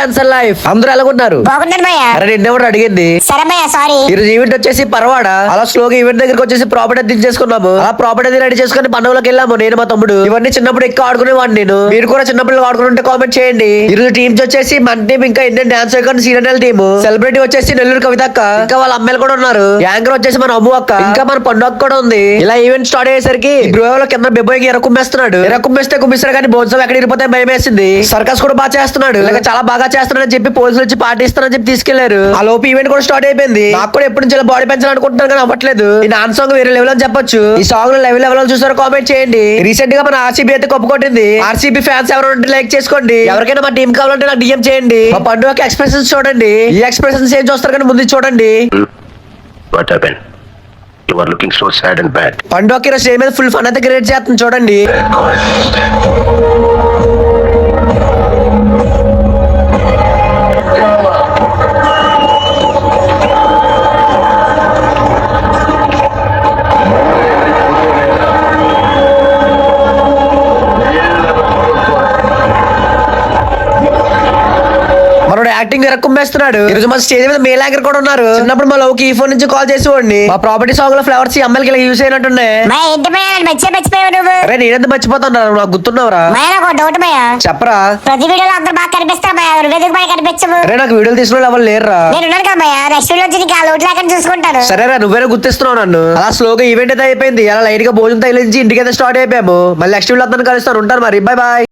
Fans and life అందరూ ఎలాగున్నారు? బాగున్నాను భయ్యా. అరే నిన్నెవరు అడిగింది? సరే భయ్యా, సారీ. ఈరోజు ఈవెంట్ వచ్చేసి పరవాడ. అలా స్లోగా ఈవెంట్ దగ్గరకు వచ్చేసి ప్రాపర్టీ దించేసుకున్నాము. అలా ప్రాపర్టీ రెడీ చేసుకుని పండుగలోకి వెళ్ళాము నేను మా తమ్ముడు. ఇవన్నీ చిన్నప్పుడు ఎక్కువ ఆడుకునేవాడిని నేను. మీరు కూడా చిన్నప్పుడు ఆడుకుంటే కామెంట్ చేయండి. ఈరోజు టీమ్స్ వచ్చేసి మన టీం, ఇంకా Indian dance icon serial team, celebrity వచ్చేసి నెల్లూరు కవితక్క, ఇంకా వాళ్ళ అమ్మాయిలు కూడా ఉన్నారు. యాంకర్ వచ్చేసి మన అమ్ము అక్క, ఇంకా మన పండు అక్క కూడా ఉంది. ఇలా ఈవెంట్ స్టార్ట్ అయ్యేసరికి బ్రోలో కింద బెబ్బోయికి ఎరకుమ్మేస్తున్నాడు. ఎరకుమ్మేస్తే కుమ్మిస్తాడు కానీ భోజనం ఎక్కడ ఇరిపోతే భయం వేసింది. సర్కస్ కూడా బాగా చేస్తున్నాడు. ఇలా చాలా బాగా చేస్తున్నాడని చెప్పి పోలీసులు వచ్చి పార్టీ ఇస్తారని చెప్పి తీసుకెళ్లారు. ఆ లోపు ఈవెంట్ కూడా స్టార్ట్ అయిపోయింది. నాకు కూడా ఎప్పుడు నుంచి బాడీ పెంచాలనుకుంటున్నాను కానీ అవ్వట్లేదు. ఈ డాన్స్ సాంగ్ వేరే లెవెల్ అని చెప్పొచ్చు. ఈ సాంగ్ లో లెవెల్ చూసారో కామెంట్ చేయండి. రీసెంట్ గా మన ఆర్సీబీ అయితే కొట్టుకొట్టింది. ఆర్సీబీ ఫ్యాన్స్ ఎవరు ఉంటే లైక్ చేసుకోండి. ఎవరికైనా మా టీం కావాలంటే నాకు డిఎం చేయండి. మా పండుగ ఎక్స్ప్రెషన్స్ చూడండి. ఈ ఎక్స్ప్రెషన్స్ ఏం చూస్తారు కానీ ముందు చూడండి. What happened? You are looking so sad and bad. పండుగ స్టేజ్ మీద ఫుల్ ఫన్ అయితే క్రియేట్ చేస్తుంది చూడండి. మనోడు యాక్టింగ్ ఎరక్కుమ్మేస్తున్నాడు. ఈరోజు మా స్టేజ్ మీద మేల్ యాంకర్ కూడా ఉన్నారు. చిన్నప్పుడు మా లోకి ఈ ఫోన్ నుంచి కాల్ చేసేవాడిని. మా ప్రాపర్టీ సాంగ్ లో ఫ్లవర్స్ ఈ అమ్మాయిలకి ఇలా యూస్ అయినట్టున్నాయి. భయ్యా, ఏంటి భయ్యా, నన్ను మర్చిపోయావు నువ్వు? అరే నేనెంత మర్చిపోతాను, నాకు గుర్తున్నావురా? భయ్యా, నాకు డౌట్ భయ్యా. చెప్పరా. ప్రతి వీడియోలో అందరు బాగా కనిపిస్తారు భయ్యా, నువ్వెందుకు భయ్యా కనిపించవు? అరే నాకు వీడియోలు తీసుకునే ఎవరు లేరురా. నేను ఉన్నాను కదా భయ్యా, నెక్స్ట్ వీడియో వచ్చి నీకు ఆ లోటు లేకుండా చూసుకుంటాను. సరేరా, నువ్వేనా గుర్తిస్తున్నావు నన్ను. అలా స్లోగా ఈవెంట్ అయితే అయిపోయింది. అలా లైట్ గా భోజనం తగిలించి ఇంటికి అయితే స్టార్ట్ అయిపోయాము. మళ్ళీ నెక్స్ట్ వీడియో కలుస్తాను. ఉంటాను మరి. Bye bye.